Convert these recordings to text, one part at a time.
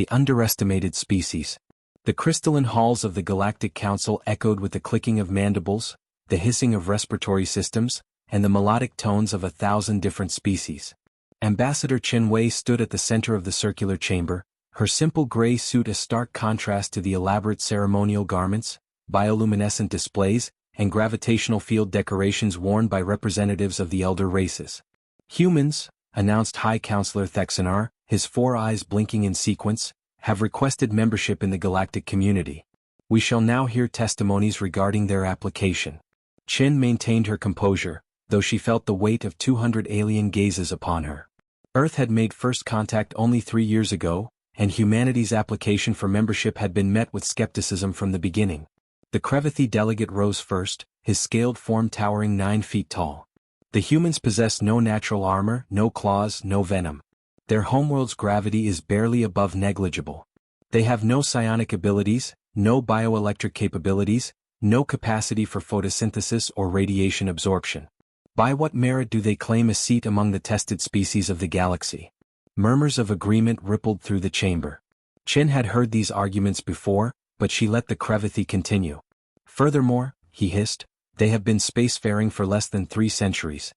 the underestimated species. The crystalline halls of the Galactic Council echoed with the clicking of mandibles, the hissing of respiratory systems, and the melodic tones of 1,000 different species. Ambassador Chen Wei stood at the center of the circular chamber, her simple gray suit a stark contrast to the elaborate ceremonial garments, bioluminescent displays, and gravitational field decorations worn by representatives of the elder races. Humans, announced High Counselor Thexanar, his 4 eyes blinking in sequence, have requested membership in the galactic community. We shall now hear testimonies regarding their application. Chen maintained her composure, though she felt the weight of 200 alien gazes upon her. Earth had made first contact only 3 years ago, and humanity's application for membership had been met with skepticism from the beginning. The Crevathi delegate rose first, his scaled form towering 9 feet tall. The humans possess no natural armor, no claws, no venom. Their homeworld's gravity is barely above negligible. They have no psionic abilities, no bioelectric capabilities, no capacity for photosynthesis or radiation absorption. By what merit do they claim a seat among the tested species of the galaxy? Murmurs of agreement rippled through the chamber. Chen had heard these arguments before, but she let the Crevathi continue. Furthermore, he hissed, they have been spacefaring for less than 3 centuries.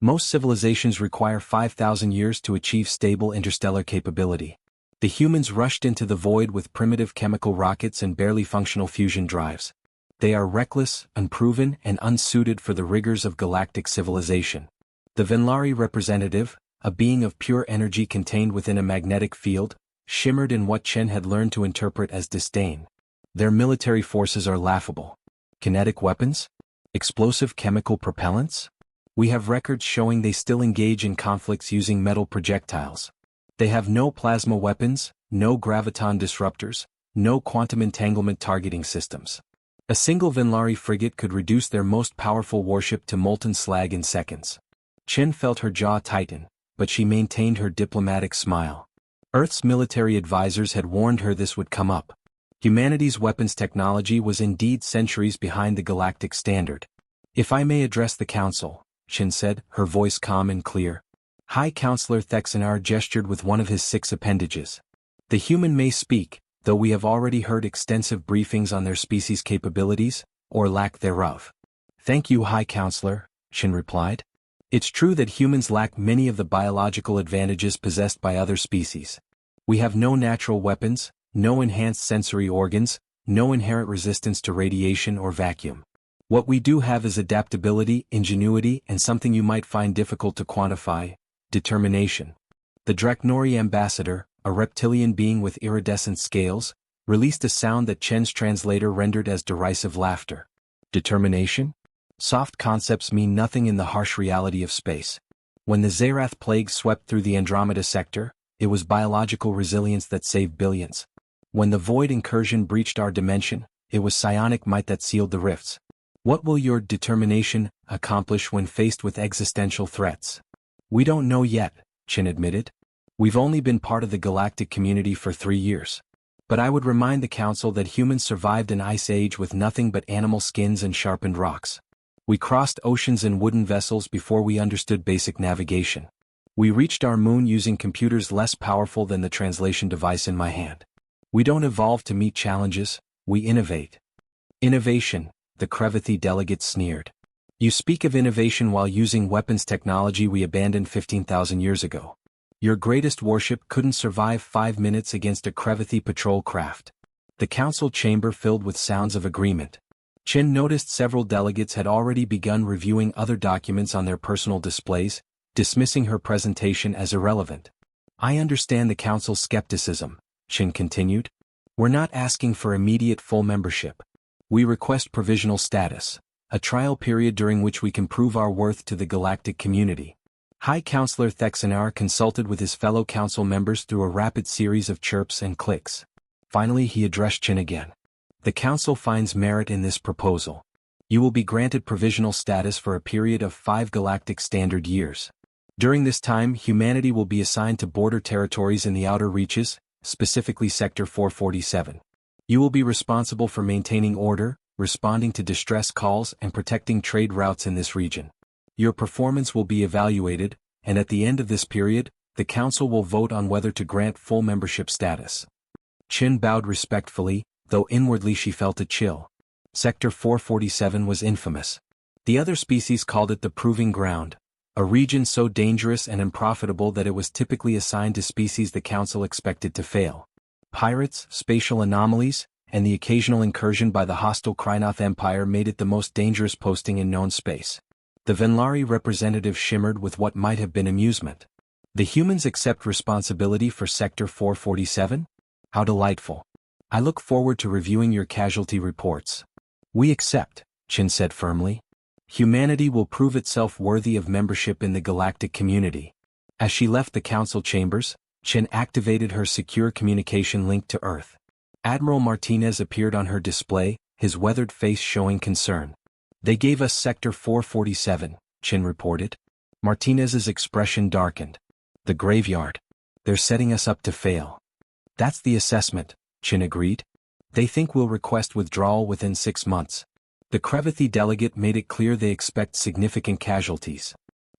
Most civilizations require 5,000 years to achieve stable interstellar capability. The humans rushed into the void with primitive chemical rockets and barely functional fusion drives. They are reckless, unproven, and unsuited for the rigors of galactic civilization. The Venlari representative, a being of pure energy contained within a magnetic field, shimmered in what Chen had learned to interpret as disdain. Their military forces are laughable. Kinetic weapons? Explosive chemical propellants? We have records showing they still engage in conflicts using metal projectiles. They have no plasma weapons, no graviton disruptors, no quantum entanglement targeting systems. A single Venlari frigate could reduce their most powerful warship to molten slag in seconds. Chen felt her jaw tighten, but she maintained her diplomatic smile. Earth's military advisors had warned her this would come up. Humanity's weapons technology was indeed centuries behind the galactic standard. If I may address the Council, Chen said, her voice calm and clear. High Counselor Thexanar gestured with one of his 6 appendages. The human may speak, though we have already heard extensive briefings on their species' capabilities, or lack thereof. Thank you, High Counselor, Chen replied. It's true that humans lack many of the biological advantages possessed by other species. We have no natural weapons, no enhanced sensory organs, no inherent resistance to radiation or vacuum. What we do have is adaptability, ingenuity, and something you might find difficult to quantify: determination. The Draknori ambassador, a reptilian being with iridescent scales, released a sound that Chen's translator rendered as derisive laughter. Determination? Soft concepts mean nothing in the harsh reality of space. When the Zerath plague swept through the Andromeda sector, it was biological resilience that saved billions. When the Void incursion breached our dimension, it was psionic might that sealed the rifts. What will your determination accomplish when faced with existential threats? We don't know yet, Chen admitted. We've only been part of the galactic community for 3 years. But I would remind the Council that humans survived an ice age with nothing but animal skins and sharpened rocks. We crossed oceans in wooden vessels before we understood basic navigation. We reached our moon using computers less powerful than the translation device in my hand. We don't evolve to meet challenges, we innovate. Innovation, the Crevathi delegate sneered. You speak of innovation while using weapons technology we abandoned 15,000 years ago. Your greatest warship couldn't survive 5 minutes against a Crevathi patrol craft. The council chamber filled with sounds of agreement. Chen noticed several delegates had already begun reviewing other documents on their personal displays, dismissing her presentation as irrelevant. I understand the council's skepticism, Chen continued. We're not asking for immediate full membership. We request provisional status, a trial period during which we can prove our worth to the galactic community. High Counselor Thexanar consulted with his fellow council members through a rapid series of chirps and clicks. Finally he addressed Chen again. The council finds merit in this proposal. You will be granted provisional status for a period of 5 galactic standard years. During this time humanity will be assigned to border territories in the outer reaches, specifically Sector 447. You will be responsible for maintaining order, responding to distress calls and protecting trade routes in this region. Your performance will be evaluated, and at the end of this period, the Council will vote on whether to grant full membership status. Chin bowed respectfully, though inwardly she felt a chill. Sector 447 was infamous. The other species called it the Proving Ground, a region so dangerous and unprofitable that it was typically assigned to species the Council expected to fail. Pirates, spatial anomalies, and the occasional incursion by the hostile Krynoth Empire made it the most dangerous posting in known space. The Venlari representative shimmered with what might have been amusement. The humans accept responsibility for Sector 447? How delightful. I look forward to reviewing your casualty reports. We accept, Chin said firmly. Humanity will prove itself worthy of membership in the galactic community. As she left the council chambers, Chin activated her secure communication link to Earth. Admiral Martinez appeared on her display, his weathered face showing concern. They gave us Sector 447, Chin reported. Martinez's expression darkened. The graveyard. They're setting us up to fail. That's the assessment, Chin agreed. They think we'll request withdrawal within 6 months. The Krevithi delegate made it clear they expect significant casualties.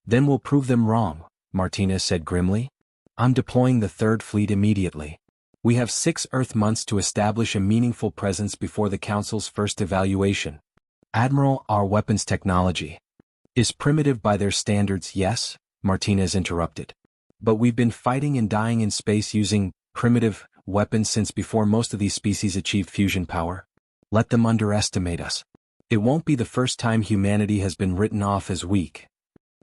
Then we'll prove them wrong, Martinez said grimly. I'm deploying the 3rd Fleet immediately. We have 6 Earth months to establish a meaningful presence before the Council's first evaluation. Admiral, our weapons technology is primitive by their standards, yes, Martinez interrupted. But we've been fighting and dying in space using primitive weapons since before most of these species achieved fusion power. Let them underestimate us. It won't be the first time humanity has been written off as weak.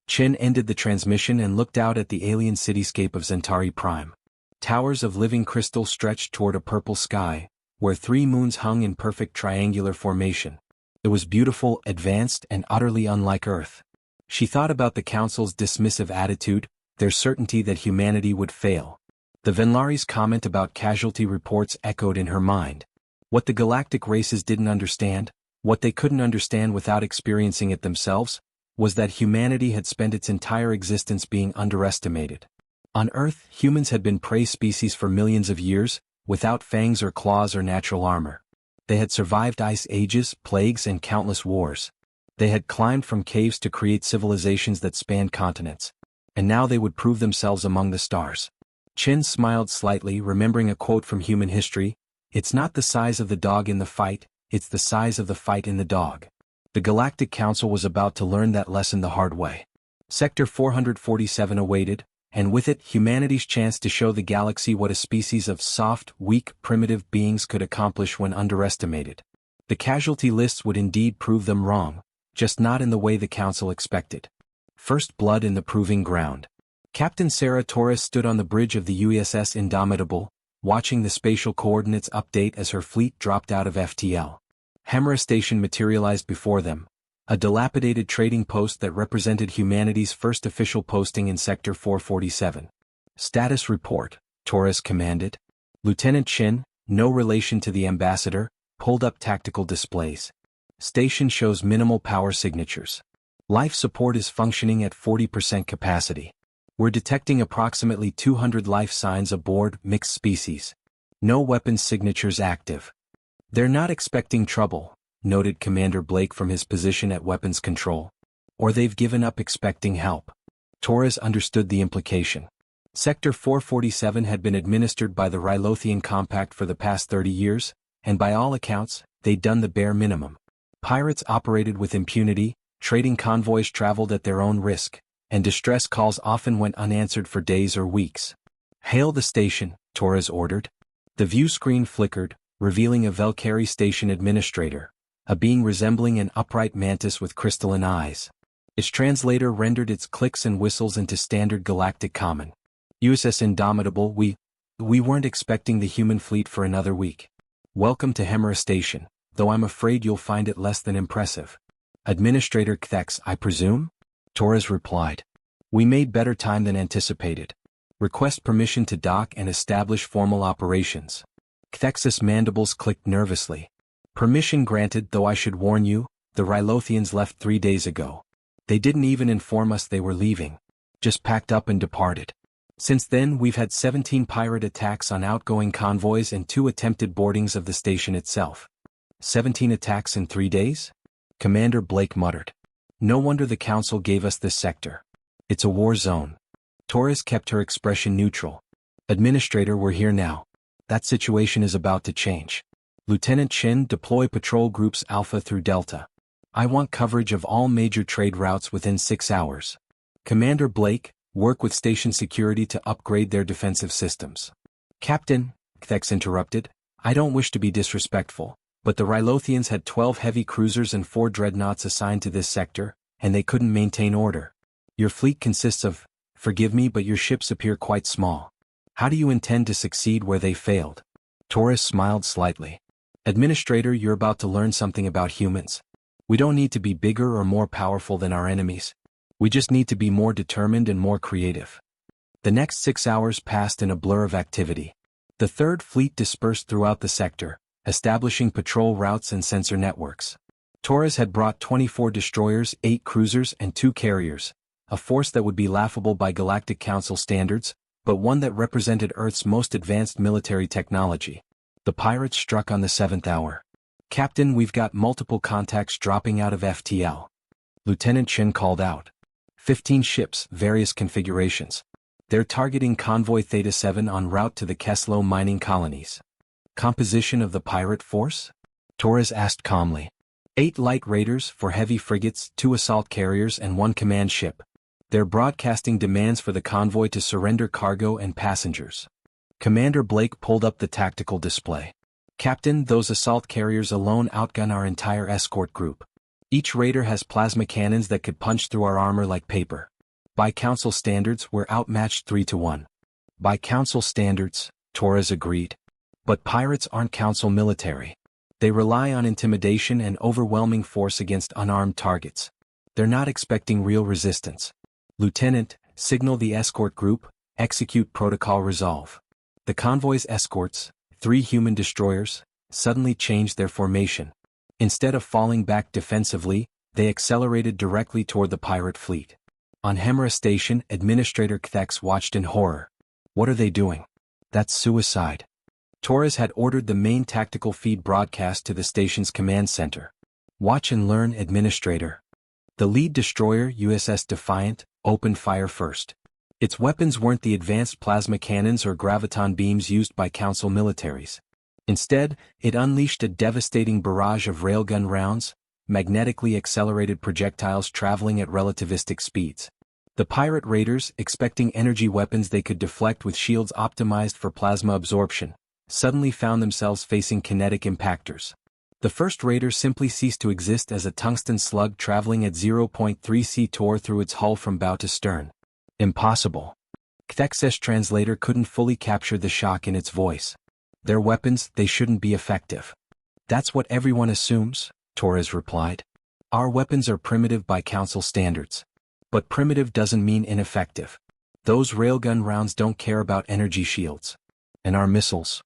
Chin ended the transmission and looked out at the alien cityscape of Zentari Prime. Towers of living crystal stretched toward a purple sky, where 3 moons hung in perfect triangular formation. It was beautiful, advanced, and utterly unlike Earth. She thought about the Council's dismissive attitude, their certainty that humanity would fail. The Venlari's comment about casualty reports echoed in her mind. What the galactic races didn't understand, what they couldn't understand without experiencing it themselves, was that humanity had spent its entire existence being underestimated. On Earth, humans had been prey species for millions of years, without fangs or claws or natural armor. They had survived ice ages, plagues, and countless wars. They had climbed from caves to create civilizations that spanned continents. And now they would prove themselves among the stars. Chin smiled slightly, remembering a quote from human history, "It's not the size of the dog in the fight, it's the size of the fight in the dog." The Galactic Council was about to learn that lesson the hard way. Sector 447 awaited, and with it humanity's chance to show the galaxy what a species of soft, weak, primitive beings could accomplish when underestimated. The casualty lists would indeed prove them wrong, just not in the way the Council expected. First blood in the proving ground. Captain Sarah Torres stood on the bridge of the USS Indomitable, watching the spatial coordinates update as her fleet dropped out of FTL. Hemera Station materialized before them, a dilapidated trading post that represented humanity's first official posting in Sector 447. Status report, Torres commanded. Lieutenant Chin, no relation to the ambassador, pulled up tactical displays. Station shows minimal power signatures. Life support is functioning at 40% capacity. We're detecting approximately 200 life signs aboard mixed species. No weapons signatures active. They're not expecting trouble, noted Commander Blake from his position at weapons control. Or they've given up expecting help. Torres understood the implication. Sector 447 had been administered by the Rylothian Compact for the past 30 years, and by all accounts, they'd done the bare minimum. Pirates operated with impunity, trading convoys traveled at their own risk, and distress calls often went unanswered for days or weeks. "Hail the station," Torres ordered. The view screen flickered, revealing a Velcari station administrator, a being resembling an upright mantis with crystalline eyes. Its translator rendered its clicks and whistles into standard galactic common. "USS Indomitable, we weren't expecting the human fleet for another week. Welcome to Hemera Station, though I'm afraid you'll find it less than impressive." "Administrator Kthex, I presume?" Torres replied. "We made better time than anticipated. Request permission to dock and establish formal operations." Kthex's mandibles clicked nervously. "Permission granted, though I should warn you, the Rylothians left 3 days ago. They didn't even inform us they were leaving. Just packed up and departed. Since then we've had 17 pirate attacks on outgoing convoys and 2 attempted boardings of the station itself." 17 attacks in 3 days? Commander Blake muttered. "No wonder the Council gave us this sector. It's a war zone." Torres kept her expression neutral. "Administrator, we're here now. That situation is about to change. Lieutenant Chin, deploy patrol groups Alpha through Delta. I want coverage of all major trade routes within 6 hours. Commander Blake, work with station security to upgrade their defensive systems. Captain, Kthex interrupted, I don't wish to be disrespectful, but the Rylothians had 12 heavy cruisers and 4 dreadnoughts assigned to this sector, and they couldn't maintain order. Your fleet consists of, forgive me, but your ships appear quite small. How do you intend to succeed where they failed? Torres smiled slightly. Administrator, you're about to learn something about humans. We don't need to be bigger or more powerful than our enemies. We just need to be more determined and more creative. The next 6 hours passed in a blur of activity. The Third Fleet dispersed throughout the sector, establishing patrol routes and sensor networks. Torres had brought 24 destroyers, 8 cruisers, and 2 carriers, a force that would be laughable by Galactic Council standards, but one that represented Earth's most advanced military technology. The pirates struck on the 7th hour. Captain, we've got multiple contacts dropping out of FTL. Lieutenant Chin called out. 15 ships, various configurations. They're targeting Convoy Theta 7 en route to the Keslo mining colonies. Composition of the pirate force? Torres asked calmly. 8 light raiders, 4 heavy frigates, 2 assault carriers and 1 command ship. They're broadcasting demands for the convoy to surrender cargo and passengers. Commander Blake pulled up the tactical display. Captain, those assault carriers alone outgun our entire escort group. Each raider has plasma cannons that could punch through our armor like paper. By Council standards, we're outmatched 3-1. By Council standards, Torres agreed. But pirates aren't Council military. They rely on intimidation and overwhelming force against unarmed targets. They're not expecting real resistance. Lieutenant, signal the escort group, execute protocol resolve. The convoy's escorts, 3 human destroyers, suddenly changed their formation. Instead of falling back defensively, they accelerated directly toward the pirate fleet. On Hemera Station, Administrator Kthex watched in horror. What are they doing? That's suicide. Torres had ordered the main tactical feed broadcast to the station's command center. Watch and learn, Administrator. The lead destroyer, USS Defiant, opened fire first. Its weapons weren't the advanced plasma cannons or graviton beams used by Council militaries. Instead, it unleashed a devastating barrage of railgun rounds, magnetically accelerated projectiles traveling at relativistic speeds. The pirate raiders, expecting energy weapons they could deflect with shields optimized for plasma absorption, suddenly found themselves facing kinetic impactors. The first raider simply ceased to exist as a tungsten slug traveling at 0.3 c tore through its hull from bow to stern. Impossible. Kthex's translator couldn't fully capture the shock in its voice. Their weapons, they shouldn't be effective. That's what everyone assumes, Torres replied. Our weapons are primitive by Council standards. But primitive doesn't mean ineffective. Those railgun rounds don't care about energy shields. And our missiles.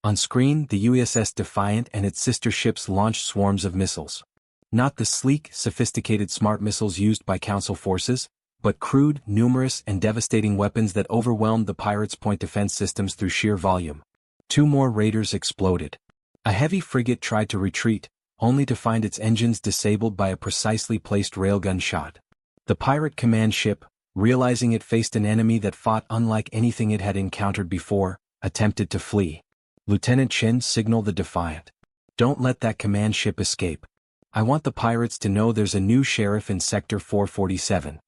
On screen, the USS Defiant and its sister ships launched swarms of missiles. Not the sleek, sophisticated smart missiles used by Council forces, but crude, numerous, and devastating weapons that overwhelmed the pirates' point defense systems through sheer volume. 2 more raiders exploded. A heavy frigate tried to retreat, only to find its engines disabled by a precisely placed railgun shot. The pirate command ship, realizing it faced an enemy that fought unlike anything it had encountered before, attempted to flee. Lieutenant Chin signaled the Defiant. Don't let that command ship escape. I want the pirates to know there's a new sheriff in Sector 447.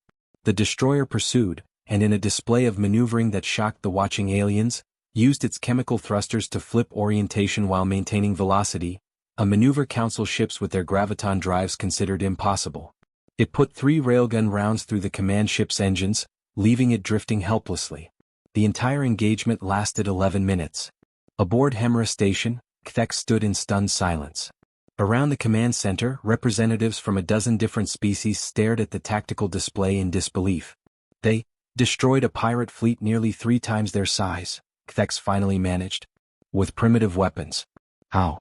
The destroyer pursued, and in a display of maneuvering that shocked the watching aliens, used its chemical thrusters to flip orientation while maintaining velocity, a maneuver Council ships with their graviton drives considered impossible. It put 3 railgun rounds through the command ship's engines, leaving it drifting helplessly. The entire engagement lasted 11 minutes. Aboard Hemera Station, Kthex stood in stunned silence. Around the command center, representatives from a dozen different species stared at the tactical display in disbelief. They destroyed a pirate fleet nearly 3 times their size, Kthex finally managed. With primitive weapons. How?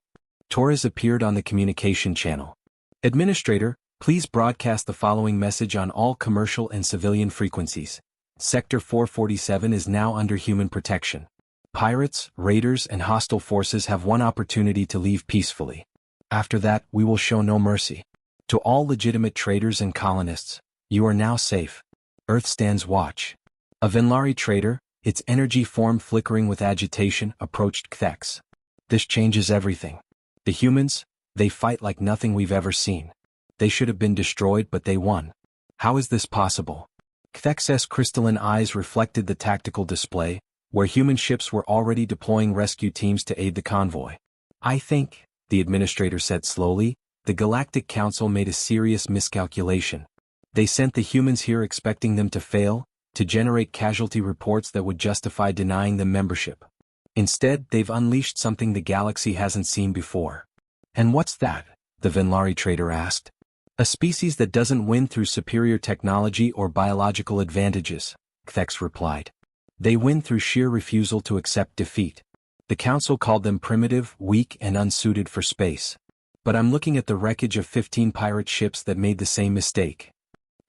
Torres appeared on the communication channel. Administrator, please broadcast the following message on all commercial and civilian frequencies. Sector 447 is now under human protection. Pirates, raiders, and hostile forces have one opportunity to leave peacefully. After that, we will show no mercy. To all legitimate traders and colonists, you are now safe. Earth stands watch. A Venlari trader, its energy form flickering with agitation, approached Kthex. This changes everything. The humans, they fight like nothing we've ever seen. They should have been destroyed, but they won. How is this possible? Kthex's crystalline eyes reflected the tactical display, where human ships were already deploying rescue teams to aid the convoy. I think, the administrator said slowly, the Galactic Council made a serious miscalculation. They sent the humans here expecting them to fail, to generate casualty reports that would justify denying them membership. Instead, they've unleashed something the galaxy hasn't seen before. And what's that? The Venlari trader asked. A species that doesn't win through superior technology or biological advantages, Kthex replied. They win through sheer refusal to accept defeat. The Council called them primitive, weak, and unsuited for space. But I'm looking at the wreckage of 15 pirate ships that made the same mistake.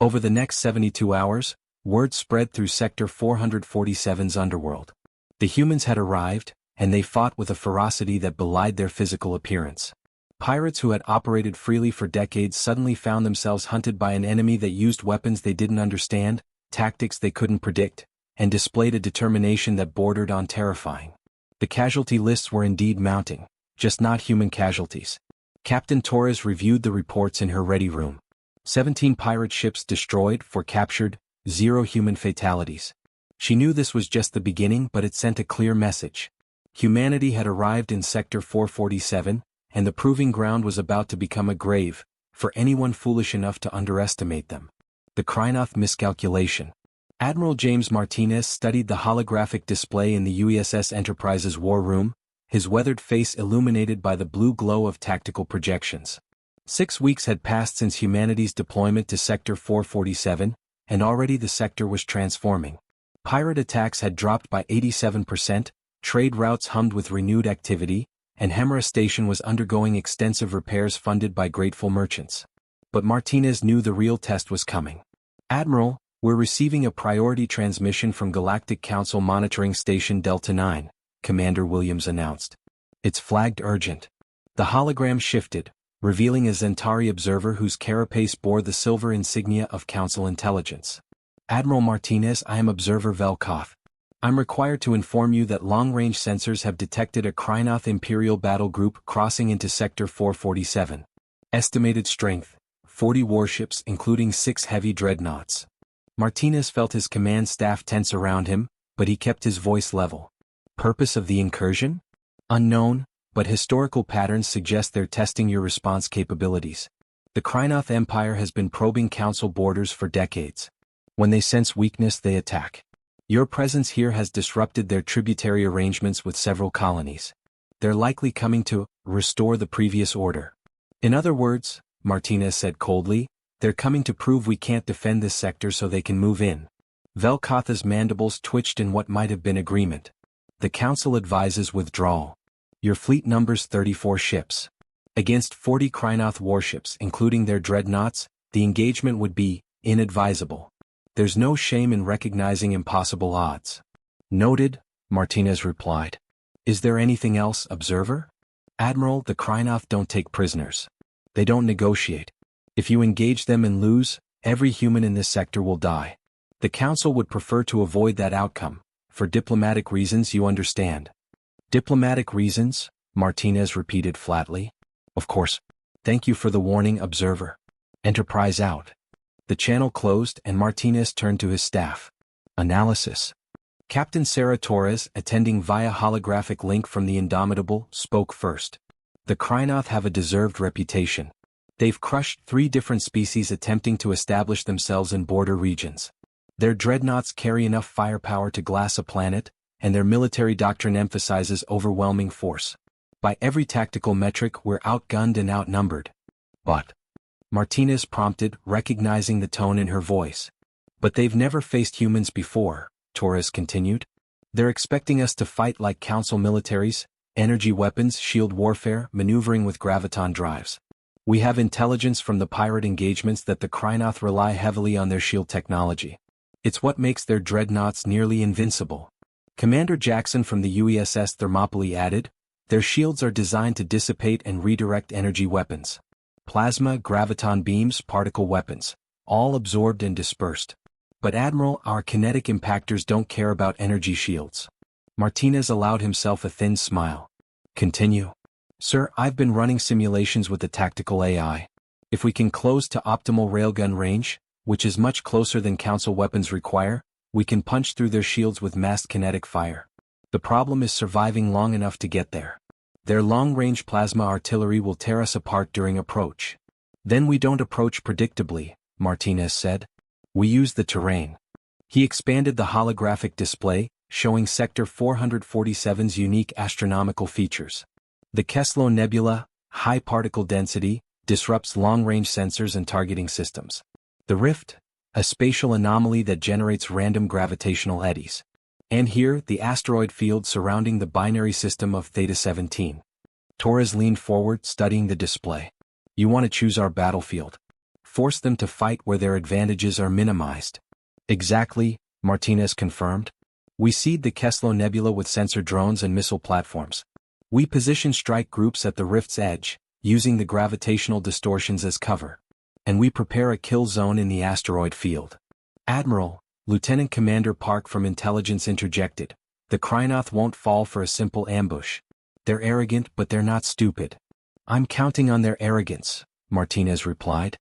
Over the next 72 hours, word spread through Sector 447's underworld. The humans had arrived, and they fought with a ferocity that belied their physical appearance. Pirates who had operated freely for decades suddenly found themselves hunted by an enemy that used weapons they didn't understand, tactics they couldn't predict, and displayed a determination that bordered on terrifying. The casualty lists were indeed mounting, just not human casualties. Captain Torres reviewed the reports in her ready room. 17 pirate ships destroyed, 4 captured, 0 human fatalities. She knew this was just the beginning, but it sent a clear message. Humanity had arrived in Sector 447, and the proving ground was about to become a grave, for anyone foolish enough to underestimate them. The Krynoth miscalculation. Admiral James Martinez studied the holographic display in the USS Enterprise's war room, his weathered face illuminated by the blue glow of tactical projections. 6 weeks had passed since humanity's deployment to Sector 447, and already the sector was transforming. Pirate attacks had dropped by 87%, trade routes hummed with renewed activity, and Hemera Station was undergoing extensive repairs funded by grateful merchants. But Martinez knew the real test was coming. Admiral, we're receiving a priority transmission from Galactic Council Monitoring Station Delta 9, Commander Williams announced. It's flagged urgent. The hologram shifted, revealing a Zentari observer whose carapace bore the silver insignia of Council intelligence. Admiral Martinez, I am Observer Velkoth. I'm required to inform you that long-range sensors have detected a Krynoth Imperial battle group crossing into Sector 447. Estimated strength, 40 warships including 6 heavy dreadnoughts. Martinez felt his command staff tense around him, but he kept his voice level. Purpose of the incursion? Unknown, but historical patterns suggest they're testing your response capabilities. The Krynoth Empire has been probing Council borders for decades. When they sense weakness, they attack. Your presence here has disrupted their tributary arrangements with several colonies. They're likely coming to restore the previous order. In other words, Martinez said coldly, they're coming to prove we can't defend this sector so they can move in. Velkotha's mandibles twitched in what might have been agreement. The Council advises withdrawal. Your fleet numbers 34 ships. Against 40 Krynoth warships including their dreadnoughts, the engagement would be inadvisable. There's no shame in recognizing impossible odds. Noted, Martinez replied. Is there anything else, Observer? Admiral, the Krynoth don't take prisoners. They don't negotiate. If you engage them and lose, every human in this sector will die. The Council would prefer to avoid that outcome, for diplomatic reasons, you understand. Diplomatic reasons? Martinez repeated flatly. Of course. Thank you for the warning, Observer. Enterprise out. The channel closed and Martinez turned to his staff. Analysis. Captain Sarah Torres, attending via holographic link from the Indomitable, spoke first. The Krynoth have a deserved reputation. They've crushed 3 different species attempting to establish themselves in border regions. Their dreadnoughts carry enough firepower to glass a planet, and their military doctrine emphasizes overwhelming force. By every tactical metric, we're outgunned and outnumbered. But Martinez prompted, recognizing the tone in her voice. But they've never faced humans before, Torres continued. They're expecting us to fight like Council militaries, energy weapons, shield warfare, maneuvering with graviton drives. We have intelligence from the pirate engagements that the Krynoth rely heavily on their shield technology. It's what makes their dreadnoughts nearly invincible. Commander Jackson from the USS Thermopylae added, their shields are designed to dissipate and redirect energy weapons. Plasma, graviton beams, particle weapons, all absorbed and dispersed. But Admiral, our kinetic impactors don't care about energy shields. Martinez allowed himself a thin smile. Continue. Sir, I've been running simulations with the tactical AI. If we can close to optimal railgun range, which is much closer than Council weapons require, we can punch through their shields with massed kinetic fire. The problem is surviving long enough to get there. Their long-range plasma artillery will tear us apart during approach. Then we don't approach predictably, Martinez said. We use the terrain. He expanded the holographic display, showing Sector 447's unique astronomical features. The Casualty Nebula, high particle density, disrupts long-range sensors and targeting systems. The Rift, a spatial anomaly that generates random gravitational eddies. And here, the asteroid field surrounding the binary system of Theta 17. Torres leaned forward, studying the display. You want to choose our battlefield. Force them to fight where their advantages are minimized. Exactly, Martinez confirmed. We seed the Casualty Nebula with sensor drones and missile platforms. We position strike groups at the Rift's edge, using the gravitational distortions as cover. And we prepare a kill zone in the asteroid field. Admiral, Lieutenant Commander Park from Intelligence interjected, the Krynoth won't fall for a simple ambush. They're arrogant, but they're not stupid. I'm counting on their arrogance, Martinez replied.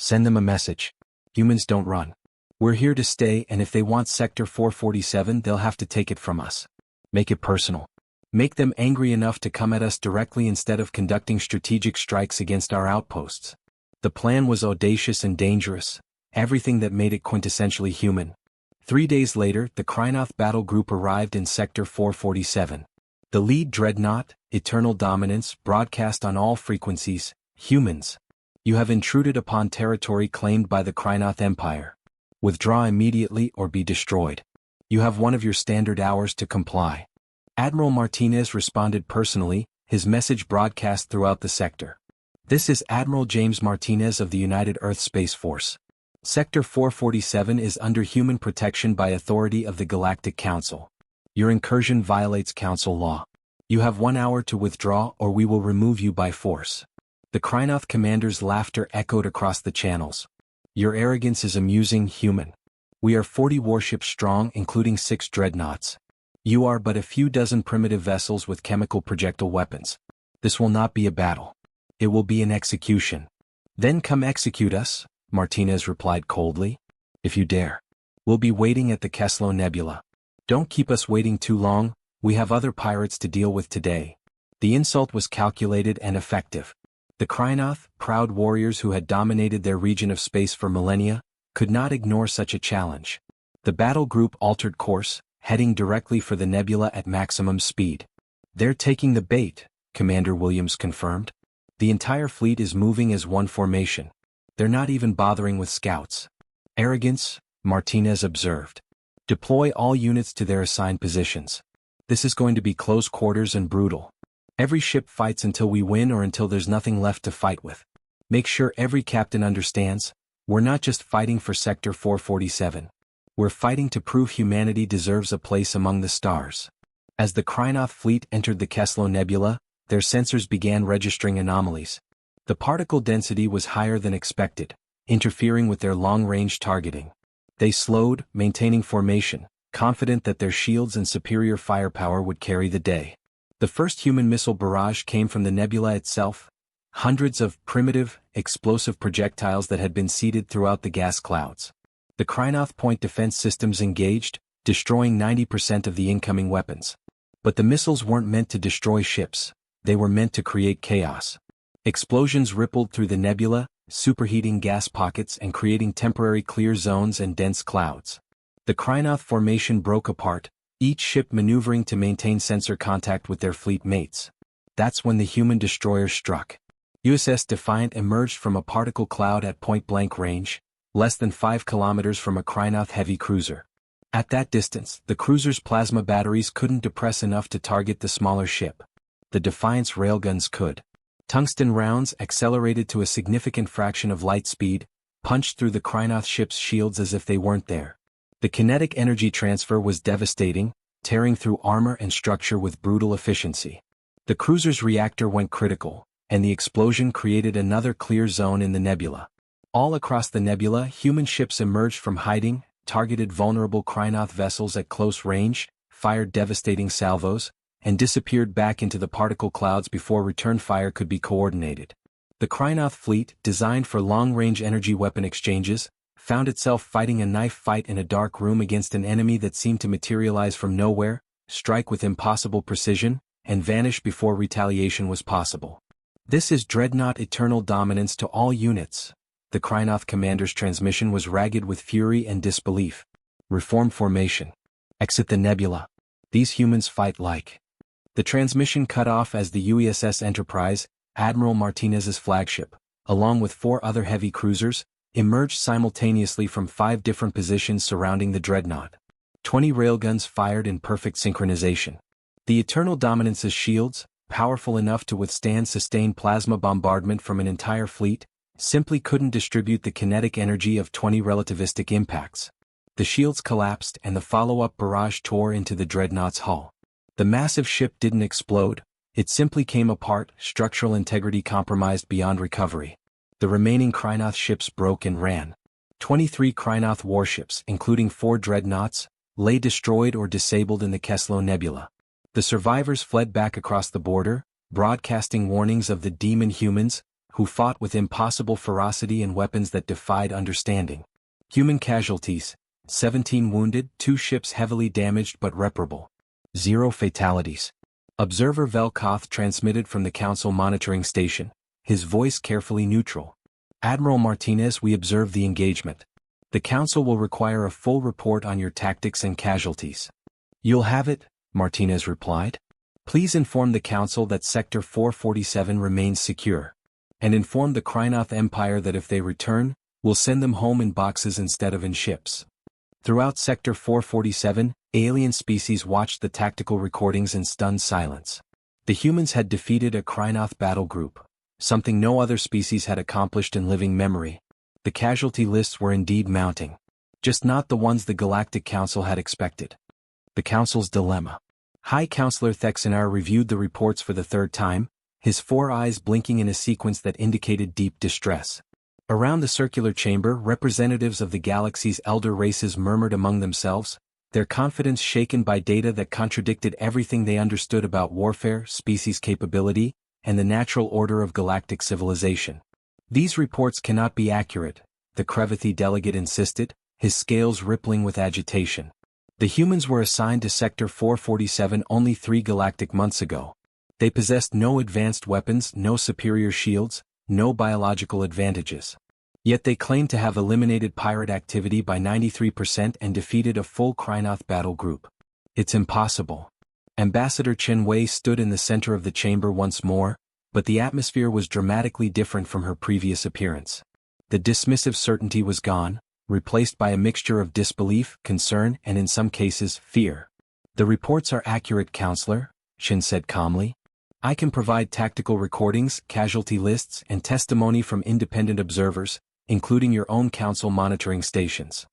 Send them a message. Humans don't run. We're here to stay, and if they want Sector 447, they'll have to take it from us. Make it personal. Make them angry enough to come at us directly instead of conducting strategic strikes against our outposts. The plan was audacious and dangerous, everything that made it quintessentially human. 3 days later, the Krynoth battle group arrived in Sector 447. The lead dreadnought, Eternal Dominance, broadcast on all frequencies, humans. You have intruded upon territory claimed by the Krynoth Empire. Withdraw immediately or be destroyed. You have one of your standard hours to comply. Admiral Martinez responded personally, his message broadcast throughout the sector. This is Admiral James Martinez of the United Earth Space Force. Sector 447 is under human protection by authority of the Galactic Council. Your incursion violates Council law. You have 1 hour to withdraw or we will remove you by force. The Krynoth commander's laughter echoed across the channels. Your arrogance is amusing, human. We are 40 warships strong, including 6 dreadnoughts. You are but a few dozen primitive vessels with chemical projectile weapons. This will not be a battle. It will be an execution. Then come execute us, Martinez replied coldly. If you dare. We'll be waiting at the Casualty Nebula. Don't keep us waiting too long, we have other pirates to deal with today. The insult was calculated and effective. The Krynoth, proud warriors who had dominated their region of space for millennia, could not ignore such a challenge. The battle group altered course, heading directly for the nebula at maximum speed. They're taking the bait, Commander Williams confirmed. The entire fleet is moving as one formation. They're not even bothering with scouts. Arrogance, Martinez observed. Deploy all units to their assigned positions. This is going to be close quarters and brutal. Every ship fights until we win or until there's nothing left to fight with. Make sure every captain understands, we're not just fighting for Sector 447. We're fighting to prove humanity deserves a place among the stars. As the Krynoth fleet entered the Casualty Nebula, their sensors began registering anomalies. The particle density was higher than expected, interfering with their long-range targeting. They slowed, maintaining formation, confident that their shields and superior firepower would carry the day. The first human missile barrage came from the nebula itself, hundreds of primitive, explosive projectiles that had been seeded throughout the gas clouds. The Krynoth point defense systems engaged, destroying 90% of the incoming weapons. But the missiles weren't meant to destroy ships, they were meant to create chaos. Explosions rippled through the nebula, superheating gas pockets and creating temporary clear zones and dense clouds. The Krynoth formation broke apart, each ship maneuvering to maintain sensor contact with their fleet mates. That's when the human destroyers struck. USS Defiant emerged from a particle cloud at point-blank range, less than 5 kilometers from a Krynoth heavy cruiser. At that distance, the cruiser's plasma batteries couldn't depress enough to target the smaller ship. The Defiant's railguns could. Tungsten rounds, accelerated to a significant fraction of light speed, punched through the Krynoth ship's shields as if they weren't there. The kinetic energy transfer was devastating, tearing through armor and structure with brutal efficiency. The cruiser's reactor went critical, and the explosion created another clear zone in the nebula. All across the nebula, human ships emerged from hiding, targeted vulnerable Krynoth vessels at close range, fired devastating salvos, and disappeared back into the particle clouds before return fire could be coordinated. The Krynoth fleet, designed for long-range energy weapon exchanges, found itself fighting a knife fight in a dark room against an enemy that seemed to materialize from nowhere, strike with impossible precision, and vanish before retaliation was possible. "This is Dreadnought Eternal Dominance to all units." The Krynoth commander's transmission was ragged with fury and disbelief. "Reform formation. Exit the nebula. These humans fight like." The transmission cut off as the USS Enterprise, Admiral Martinez's flagship, along with 4 other heavy cruisers, emerged simultaneously from 5 different positions surrounding the dreadnought. 20 railguns fired in perfect synchronization. The Eternal Dominance's shields, powerful enough to withstand sustained plasma bombardment from an entire fleet, simply couldn't distribute the kinetic energy of 20 relativistic impacts. The shields collapsed and the follow-up barrage tore into the dreadnought's hull. The massive ship didn't explode, it simply came apart, structural integrity compromised beyond recovery. The remaining Krynoth ships broke and ran. 23 Krynoth warships, including 4 dreadnoughts, lay destroyed or disabled in the Keslo Nebula. The survivors fled back across the border, broadcasting warnings of the demon humans, who fought with impossible ferocity and weapons that defied understanding. Human casualties: 17 wounded, 2 ships heavily damaged but reparable. 0 fatalities. Observer Velkoth transmitted from the Council monitoring station, his voice carefully neutral. "Admiral Martinez, we observe the engagement. The Council will require a full report on your tactics and casualties." "You'll have it," Martinez replied. "Please inform the Council that Sector 447 remains secure. And inform the Krynoth Empire that if they return, we'll send them home in boxes instead of in ships." Throughout Sector 447, alien species watched the tactical recordings in stunned silence. The humans had defeated a Krynoth battle group, something no other species had accomplished in living memory. The casualty lists were indeed mounting. Just not the ones the Galactic Council had expected. The Council's dilemma. High Counselor Thexanar reviewed the reports for the 3rd time, his 4 eyes blinking in a sequence that indicated deep distress. Around the circular chamber, representatives of the galaxy's elder races murmured among themselves, their confidence shaken by data that contradicted everything they understood about warfare, species capability, and the natural order of galactic civilization. "These reports cannot be accurate," the Krevithi delegate insisted, his scales rippling with agitation. "The humans were assigned to Sector 447 only 3 galactic months ago. They possessed no advanced weapons, no superior shields, no biological advantages. Yet they claimed to have eliminated pirate activity by 93% and defeated a full Krynoth battle group. It's impossible." Ambassador Chen Wei stood in the center of the chamber once more, but the atmosphere was dramatically different from her previous appearance. The dismissive certainty was gone, replaced by a mixture of disbelief, concern, and in some cases, fear. "The reports are accurate, Counselor," Chen said calmly. "I can provide tactical recordings, casualty lists, and testimony from independent observers, including your own Council monitoring stations."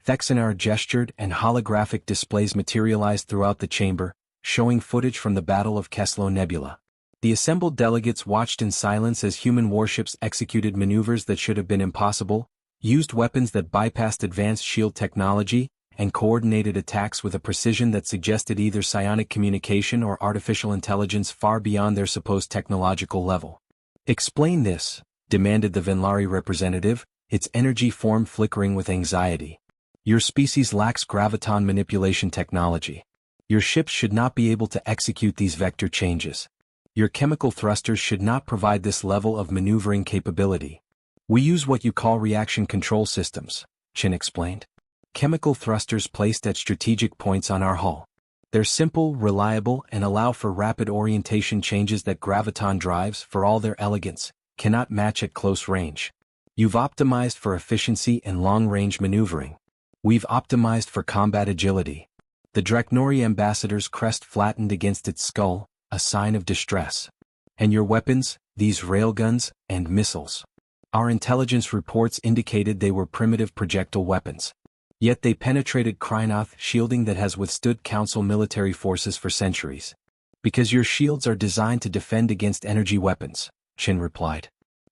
Thexanar gestured and holographic displays materialized throughout the chamber, showing footage from the Battle of Keslo Nebula. The assembled delegates watched in silence as human warships executed maneuvers that should have been impossible, used weapons that bypassed advanced shield technology, and coordinated attacks with a precision that suggested either psionic communication or artificial intelligence far beyond their supposed technological level. "Explain this," demanded the Venlari representative, its energy form flickering with anxiety. "Your species lacks graviton manipulation technology. Your ships should not be able to execute these vector changes. Your chemical thrusters should not provide this level of maneuvering capability. We use what you call reaction control systems," Chen explained. "Chemical thrusters placed at strategic points on our hull. They're simple, reliable, and allow for rapid orientation changes that graviton drives, for all their elegance, cannot match at close range. You've optimized for efficiency and long-range maneuvering. We've optimized for combat agility." The Draknori ambassador's crest flattened against its skull, a sign of distress. "And your weapons, these railguns, and missiles. Our intelligence reports indicated they were primitive projectile weapons. Yet they penetrated Krynoth shielding that has withstood Council military forces for centuries. Because your shields are designed to defend against energy weapons," Chen replied.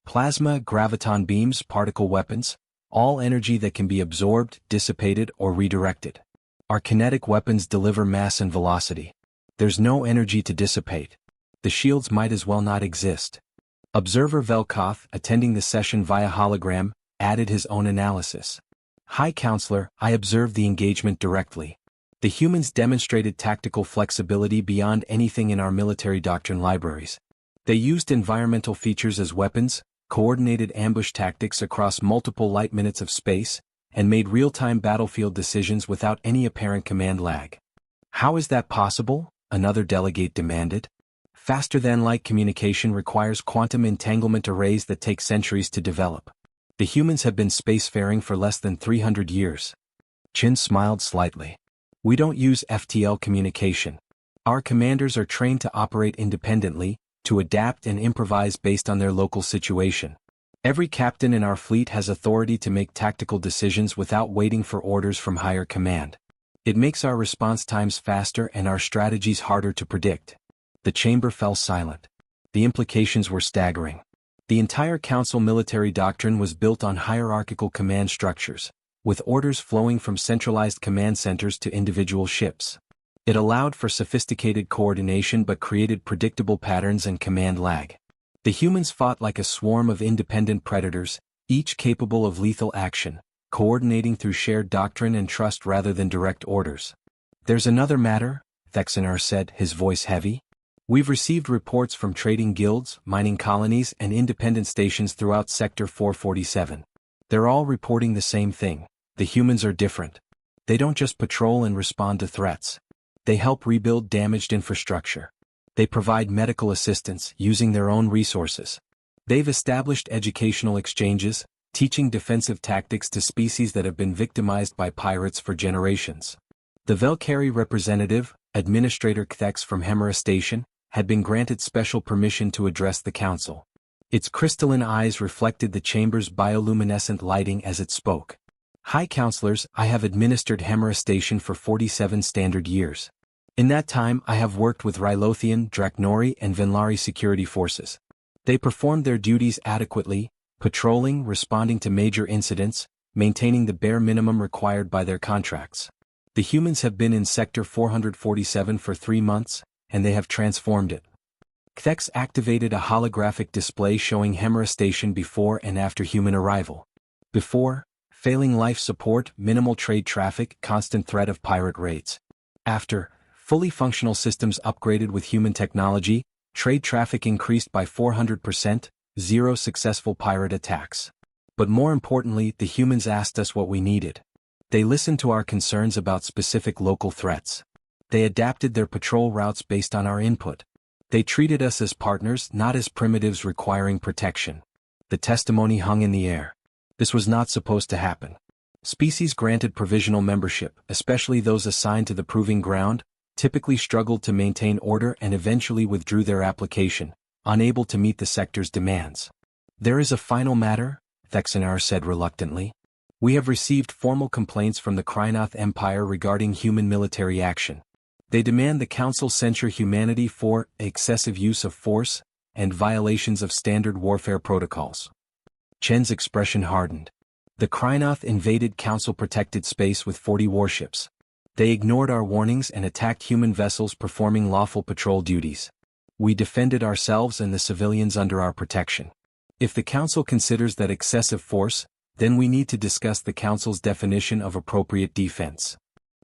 "Plasma, graviton beams, particle weapons, all energy that can be absorbed, dissipated, or redirected. Our kinetic weapons deliver mass and velocity. There's no energy to dissipate. The shields might as well not exist. Observer Velkoth, attending the session via hologram, added his own analysis. High Counselor, I observed the engagement directly. The humans demonstrated tactical flexibility beyond anything in our military doctrine libraries. They used environmental features as weapons, coordinated ambush tactics across multiple light minutes of space, and made real-time battlefield decisions without any apparent command lag. How is that possible? Another delegate demanded. Faster-than-light communication requires quantum entanglement arrays that take centuries to develop. The humans have been spacefaring for less than 300 years. Chin smiled slightly. We don't use FTL communication. Our commanders are trained to operate independently, to adapt and improvise based on their local situation. Every captain in our fleet has authority to make tactical decisions without waiting for orders from higher command. It makes our response times faster and our strategies harder to predict. The chamber fell silent. The implications were staggering. The entire Council military doctrine was built on hierarchical command structures, with orders flowing from centralized command centers to individual ships. It allowed for sophisticated coordination but created predictable patterns and command lag. The humans fought like a swarm of independent predators, each capable of lethal action, coordinating through shared doctrine and trust rather than direct orders. There's another matter, Thexanar said, his voice heavy. We've received reports from trading guilds, mining colonies, and independent stations throughout Sector 447. They're all reporting the same thing. The humans are different. They don't just patrol and respond to threats. They help rebuild damaged infrastructure. They provide medical assistance using their own resources. They've established educational exchanges, teaching defensive tactics to species that have been victimized by pirates for generations. The Velkari representative, Administrator Kthex from Hemera Station, had been granted special permission to address the council. Its crystalline eyes reflected the chamber's bioluminescent lighting as it spoke. High Counselors, I have administered Hemera Station for 47 standard years. In that time I have worked with Rylothian, Draknori, and Venlari security forces. They performed their duties adequately, patrolling, responding to major incidents, maintaining the bare minimum required by their contracts. The humans have been in Sector 447 for 3 months, and they have transformed it. Kthex activated a holographic display showing Hemera Station before and after human arrival. Before, failing life support, minimal trade traffic, constant threat of pirate raids. After, fully functional systems upgraded with human technology, trade traffic increased by 400%, 0 successful pirate attacks. But more importantly, the humans asked us what we needed. They listened to our concerns about specific local threats. They adapted their patrol routes based on our input. They treated us as partners, not as primitives requiring protection. The testimony hung in the air. This was not supposed to happen. Species granted provisional membership, especially those assigned to the proving ground, typically struggled to maintain order and eventually withdrew their application, unable to meet the sector's demands. There is a final matter, Thexanar said reluctantly. We have received formal complaints from the Krynoth Empire regarding human military action. They demand the Council censure humanity for excessive use of force and violations of standard warfare protocols. Chen's expression hardened. The Krynoth invaded Council-protected space with 40 warships. They ignored our warnings and attacked human vessels performing lawful patrol duties. We defended ourselves and the civilians under our protection. If the Council considers that excessive force, then we need to discuss the Council's definition of appropriate defense.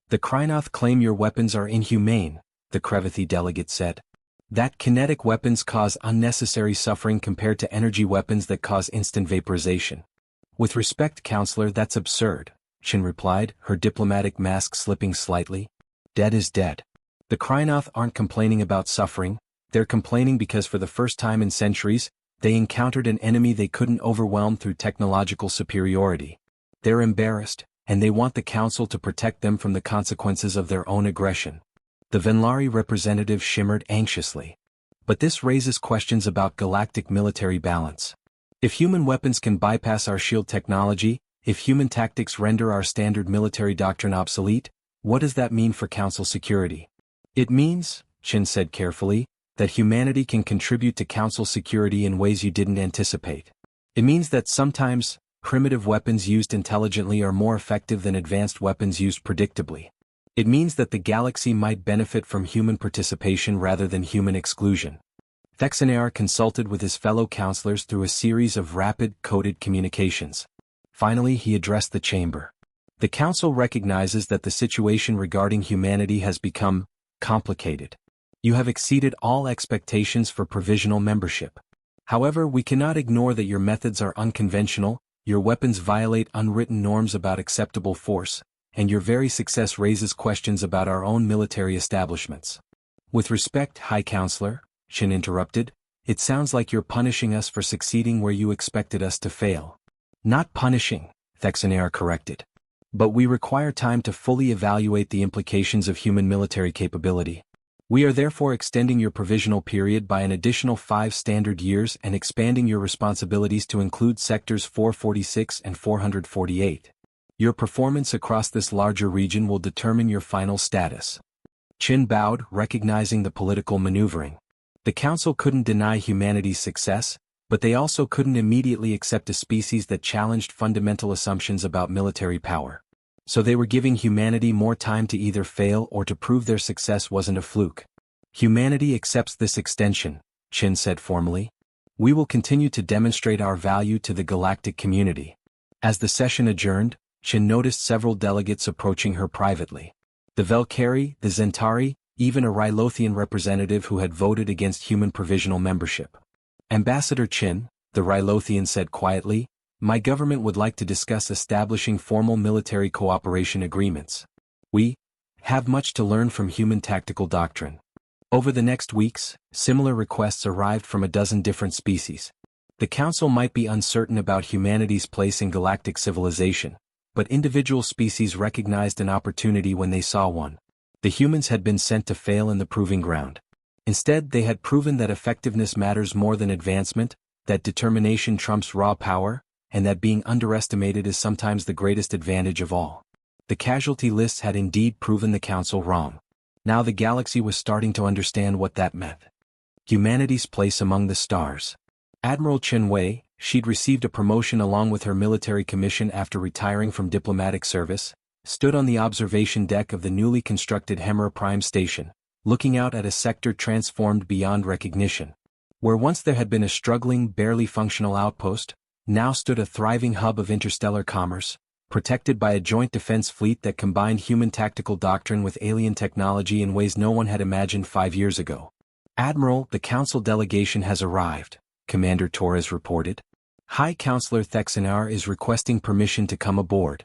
The Krynoth claim your weapons are inhumane, the Krevithi delegate said. That kinetic weapons cause unnecessary suffering compared to energy weapons that cause instant vaporization. With respect, Counselor, that's absurd, Chin replied, her diplomatic mask slipping slightly. Dead is dead. The Krynoth aren't complaining about suffering, they're complaining because for the first time in centuries, they encountered an enemy they couldn't overwhelm through technological superiority. They're embarrassed, and they want the Council to protect them from the consequences of their own aggression. The Venlari representative shimmered anxiously. But this raises questions about galactic military balance. If human weapons can bypass our shield technology, if human tactics render our standard military doctrine obsolete, what does that mean for Council security? It means, Chin said carefully, that humanity can contribute to Council security in ways you didn't anticipate. It means that sometimes, Primitive weapons used intelligently are more effective than advanced weapons used predictably. It means that the galaxy might benefit from human participation rather than human exclusion. Thexanar consulted with his fellow counselors through a series of rapid, coded communications. Finally, he addressed the chamber. The council recognizes that the situation regarding humanity has become complicated. You have exceeded all expectations for provisional membership. However, we cannot ignore that your methods are unconventional, your weapons violate unwritten norms about acceptable force, and your very success raises questions about our own military establishments. With respect, High Counselor, Shin interrupted, it sounds like you're punishing us for succeeding where you expected us to fail. Not punishing, Thexanar corrected. But we require time to fully evaluate the implications of human military capability. We are therefore extending your provisional period by an additional 5 standard years and expanding your responsibilities to include sectors 446 and 448. Your performance across this larger region will determine your final status. Chin bowed, recognizing the political maneuvering. The Council couldn't deny humanity's success, but they also couldn't immediately accept a species that challenged fundamental assumptions about military power. So they were giving humanity more time to either fail or to prove their success wasn't a fluke. Humanity accepts this extension, Chin said formally. We will continue to demonstrate our value to the galactic community. As the session adjourned, Chin noticed several delegates approaching her privately. The Velkari, the Zentari, even a Rylothian representative who had voted against human provisional membership. Ambassador Chin, the Rylothian said quietly, my government would like to discuss establishing formal military cooperation agreements. We have much to learn from human tactical doctrine. Over the next weeks, similar requests arrived from a dozen different species. The Council might be uncertain about humanity's place in galactic civilization, but individual species recognized an opportunity when they saw one. The humans had been sent to fail in the proving ground. Instead, they had proven that effectiveness matters more than advancement, that determination trumps raw power, and that being underestimated is sometimes the greatest advantage of all. The casualty lists had indeed proven the Council wrong. Now the galaxy was starting to understand what that meant. Humanity's place among the stars. Admiral Chen Wei, she'd received a promotion along with her military commission after retiring from diplomatic service, stood on the observation deck of the newly constructed Hemera Prime Station, looking out at a sector transformed beyond recognition. Where once there had been a struggling, barely functional outpost, now stood a thriving hub of interstellar commerce, protected by a joint defense fleet that combined human tactical doctrine with alien technology in ways no one had imagined 5 years ago. Admiral, the Council delegation has arrived, Commander Torres reported. High Counselor Thexanar is requesting permission to come aboard.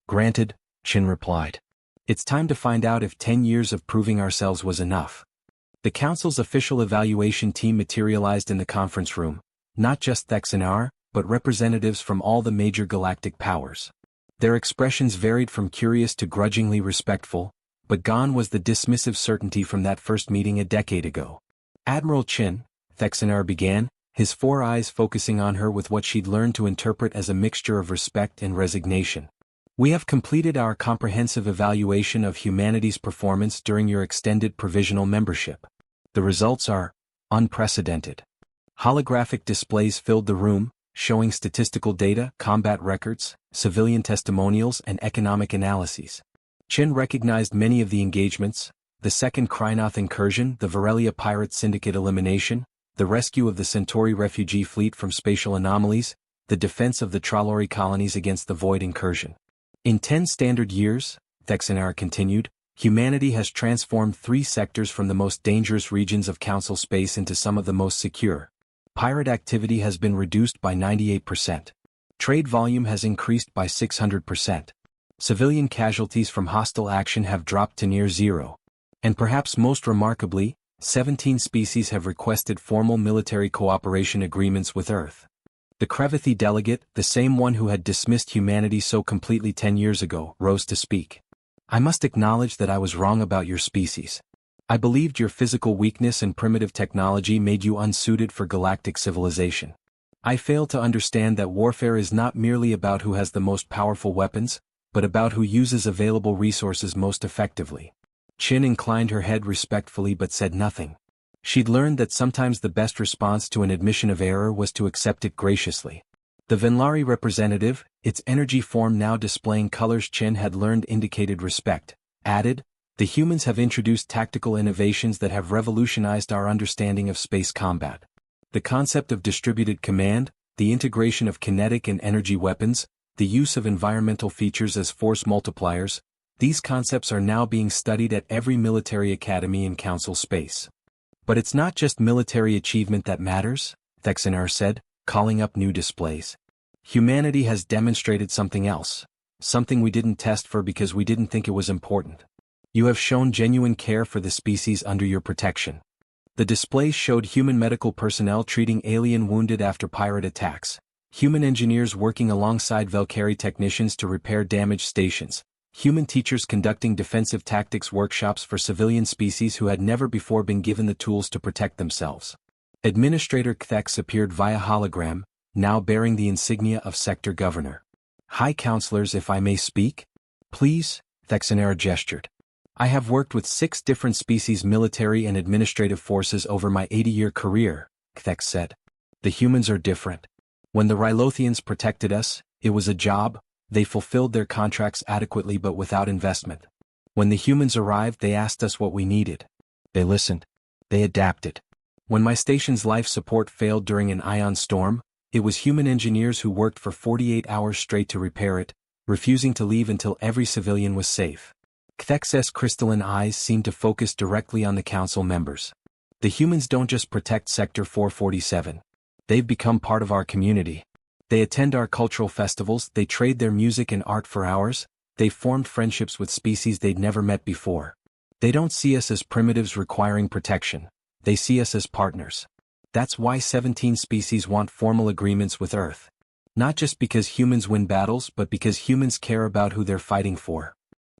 Granted, Chin replied. It's time to find out if 10 years of proving ourselves was enough. The Council's official evaluation team materialized in the conference room, not just Thexanar, but representatives from all the major galactic powers. Their expressions varied from curious to grudgingly respectful, but gone was the dismissive certainty from that first meeting a decade ago. Admiral Chin, Thexanar began, his 4 eyes focusing on her with what she'd learned to interpret as a mixture of respect and resignation. We have completed our comprehensive evaluation of humanity's performance during your extended provisional membership. The results are unprecedented. Holographic displays filled the room, showing statistical data, combat records, civilian testimonials, and economic analyses. Chin recognized many of the engagements: the second Krynoth incursion, the Varelia Pirate Syndicate elimination, the rescue of the Centauri refugee fleet from spatial anomalies, the defense of the Tralori colonies against the Void incursion. In 10 standard years, Thexanar continued, humanity has transformed 3 sectors from the most dangerous regions of Council space into some of the most secure. Pirate activity has been reduced by 98%. Trade volume has increased by 600%. Civilian casualties from hostile action have dropped to near zero. And perhaps most remarkably, 17 species have requested formal military cooperation agreements with Earth. The Krevithi delegate, the same one who had dismissed humanity so completely 10 years ago, rose to speak. I must acknowledge that I was wrong about your species. I believed your physical weakness and primitive technology made you unsuited for galactic civilization. I failed to understand that warfare is not merely about who has the most powerful weapons, but about who uses available resources most effectively. Chin inclined her head respectfully but said nothing. She'd learned that sometimes the best response to an admission of error was to accept it graciously. The Venlari representative, its energy form now displaying colors Chen had learned indicated respect, added, "The humans have introduced tactical innovations that have revolutionized our understanding of space combat. The concept of distributed command, the integration of kinetic and energy weapons, the use of environmental features as force multipliers, these concepts are now being studied at every military academy in Council space." "But it's not just military achievement that matters," Thexaner said, calling up new displays. "Humanity has demonstrated something else, something we didn't test for because we didn't think it was important. You have shown genuine care for the species under your protection." The displays showed human medical personnel treating alien wounded after pirate attacks, human engineers working alongside Valkyrie technicians to repair damaged stations, human teachers conducting defensive tactics workshops for civilian species who had never before been given the tools to protect themselves. Administrator Kthex appeared via hologram, now bearing the insignia of Sector Governor. "High Counselors, if I may speak?" "Please," Thexanera gestured. "I have worked with 6 different species military and administrative forces over my 80-year career," Kthex said. "The humans are different. When the Rylothians protected us, it was a job, they fulfilled their contracts adequately but without investment. When the humans arrived they asked us what we needed. They listened. They adapted. When my station's life support failed during an ion storm, it was human engineers who worked for 48 hours straight to repair it, refusing to leave until every civilian was safe." Kthex's crystalline eyes seemed to focus directly on the council members. "The humans don't just protect Sector 447. They've become part of our community. They attend our cultural festivals, they trade their music and art for ours, they've formed friendships with species they'd never met before. They don't see us as primitives requiring protection, they see us as partners. That's why 17 species want formal agreements with Earth. Not just because humans win battles but because humans care about who they're fighting for."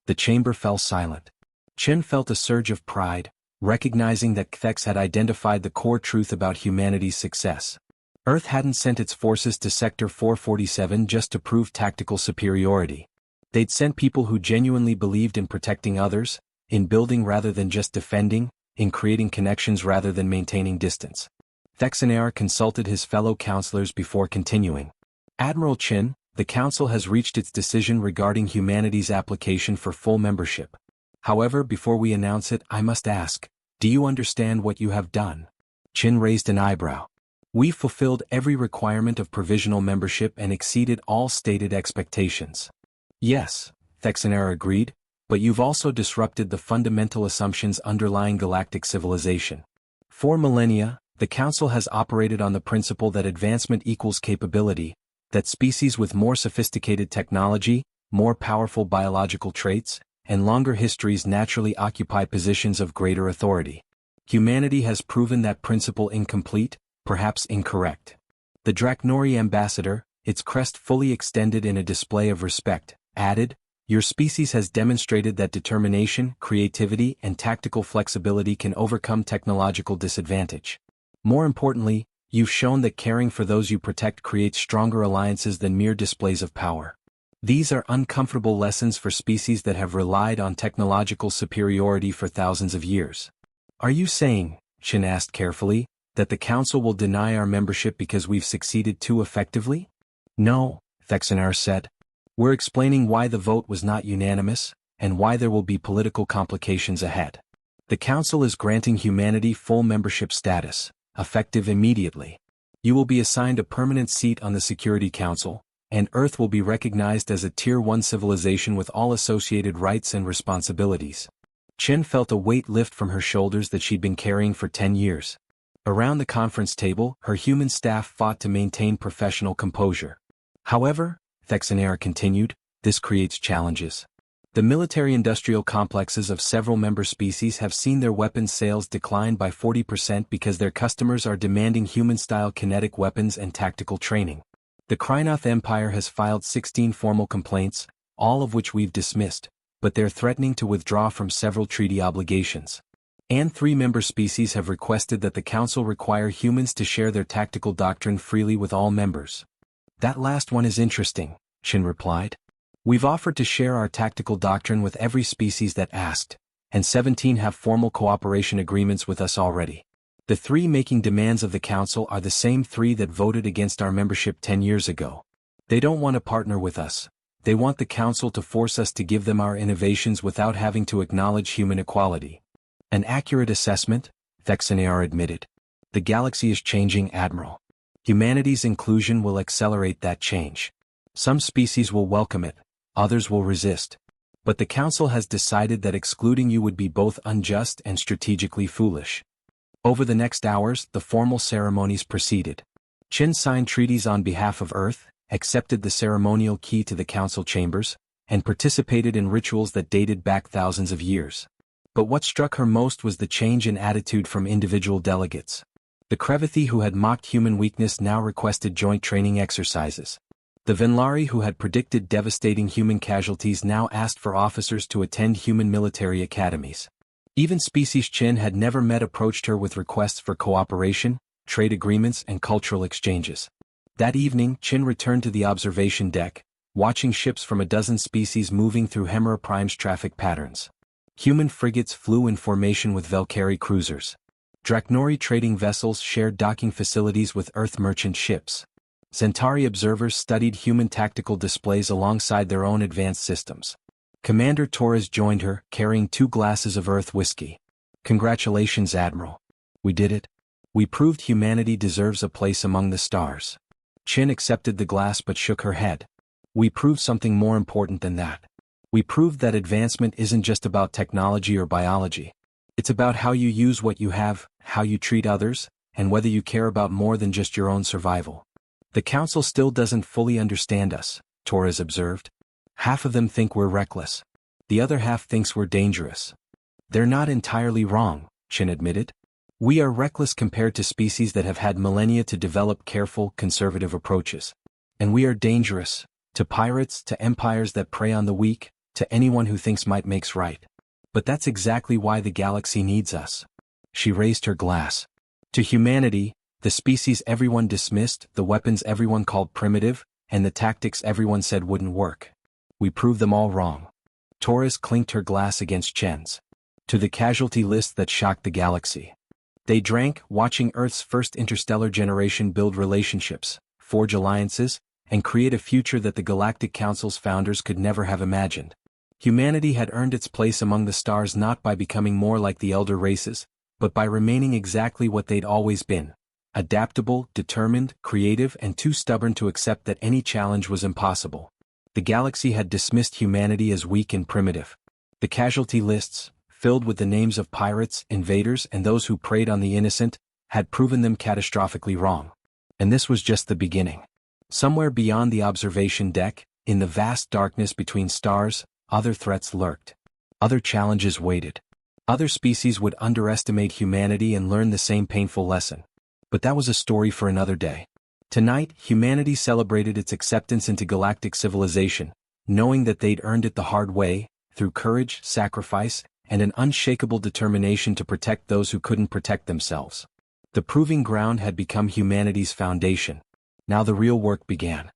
The chamber fell silent. Chen felt a surge of pride, recognizing that Kthex had identified the core truth about humanity's success. Earth hadn't sent its forces to Sector 447 just to prove tactical superiority. They'd sent people who genuinely believed in protecting others, in building rather than just defending, in creating connections rather than maintaining distance. Thexaner consulted his fellow counselors before continuing. "Admiral Chin, the Council has reached its decision regarding humanity's application for full membership. However, before we announce it, I must ask, do you understand what you have done?" Chin raised an eyebrow. "We've fulfilled every requirement of provisional membership and exceeded all stated expectations." "Yes," Thexaner agreed, "but you've also disrupted the fundamental assumptions underlying galactic civilization. For millennia, the Council has operated on the principle that advancement equals capability, that species with more sophisticated technology, more powerful biological traits, and longer histories naturally occupy positions of greater authority. Humanity has proven that principle incomplete, perhaps incorrect." The Draknori ambassador, its crest fully extended in a display of respect, added, "Your species has demonstrated that determination, creativity, and tactical flexibility can overcome technological disadvantage. More importantly, you've shown that caring for those you protect creates stronger alliances than mere displays of power. These are uncomfortable lessons for species that have relied on technological superiority for thousands of years." "Are you saying," Chen asked carefully, "that the Council will deny our membership because we've succeeded too effectively?" "No," Thexaner said. "We're explaining why the vote was not unanimous, and why there will be political complications ahead. The Council is granting humanity full membership status, effective immediately. You will be assigned a permanent seat on the Security Council, and Earth will be recognized as a Tier 1 civilization with all associated rights and responsibilities." Chen felt a weight lift from her shoulders that she'd been carrying for 10 years. Around the conference table, her human staff fought to maintain professional composure. "However," Thexaner continued, "this creates challenges. The military-industrial complexes of several member species have seen their weapons sales decline by 40% because their customers are demanding human-style kinetic weapons and tactical training. The Krynoth Empire has filed 16 formal complaints, all of which we've dismissed, but they're threatening to withdraw from several treaty obligations. And 3 member species have requested that the Council require humans to share their tactical doctrine freely with all members." "That last one is interesting," Chen replied. "We've offered to share our tactical doctrine with every species that asked, and 17 have formal cooperation agreements with us already. The three making demands of the council are the same three that voted against our membership 10 years ago. They don't want to partner with us. They want the council to force us to give them our innovations without having to acknowledge human equality. An accurate assessment, Thexanear admitted. The galaxy is changing, Admiral. Humanity's inclusion will accelerate that change. Some species will welcome it, others will resist. But the council has decided that excluding you would be both unjust and strategically foolish. Over the next hours, the formal ceremonies proceeded. Qin signed treaties on behalf of Earth, accepted the ceremonial key to the council chambers, and participated in rituals that dated back thousands of years. But what struck her most was the change in attitude from individual delegates. The Crevathi who had mocked human weakness now requested joint training exercises. The Venlari who had predicted devastating human casualties now asked for officers to attend human military academies. Even Species Qin had never met approached her with requests for cooperation, trade agreements and cultural exchanges. That evening, Qin returned to the observation deck, watching ships from a dozen species moving through Hemera Prime's traffic patterns. Human frigates flew in formation with Velkari cruisers. Draknori trading vessels shared docking facilities with Earth merchant ships. Centauri observers studied human tactical displays alongside their own advanced systems. Commander Torres joined her, carrying 2 glasses of Earth whiskey. Congratulations, Admiral. We did it. We proved humanity deserves a place among the stars. Qin accepted the glass but shook her head. We proved something more important than that. We proved that advancement isn't just about technology or biology. It's about how you use what you have, how you treat others, and whether you care about more than just your own survival. The Council still doesn't fully understand us, Torres observed. Half of them think we're reckless. The other half thinks we're dangerous. They're not entirely wrong, Qin admitted. We are reckless compared to species that have had millennia to develop careful, conservative approaches. And we are dangerous, to pirates, to empires that prey on the weak, to anyone who thinks might makes right. But that's exactly why the galaxy needs us. She raised her glass. To humanity, the species everyone dismissed, the weapons everyone called primitive, and the tactics everyone said wouldn't work. We proved them all wrong. Torres clinked her glass against Chen's. To the casualty list that shocked the galaxy. They drank, watching Earth's first interstellar generation build relationships, forge alliances, and create a future that the Galactic Council's founders could never have imagined. Humanity had earned its place among the stars not by becoming more like the elder races, but by remaining exactly what they'd always been. Adaptable, determined, creative, and too stubborn to accept that any challenge was impossible. The galaxy had dismissed humanity as weak and primitive. The casualty lists, filled with the names of pirates, invaders, and those who preyed on the innocent, had proven them catastrophically wrong. And this was just the beginning. Somewhere beyond the observation deck, in the vast darkness between stars, other threats lurked. Other challenges waited. Other species would underestimate humanity and learn the same painful lesson. But that was a story for another day. Tonight, humanity celebrated its acceptance into galactic civilization, knowing that they'd earned it the hard way, through courage, sacrifice, and an unshakable determination to protect those who couldn't protect themselves. The proving ground had become humanity's foundation. Now the real work began.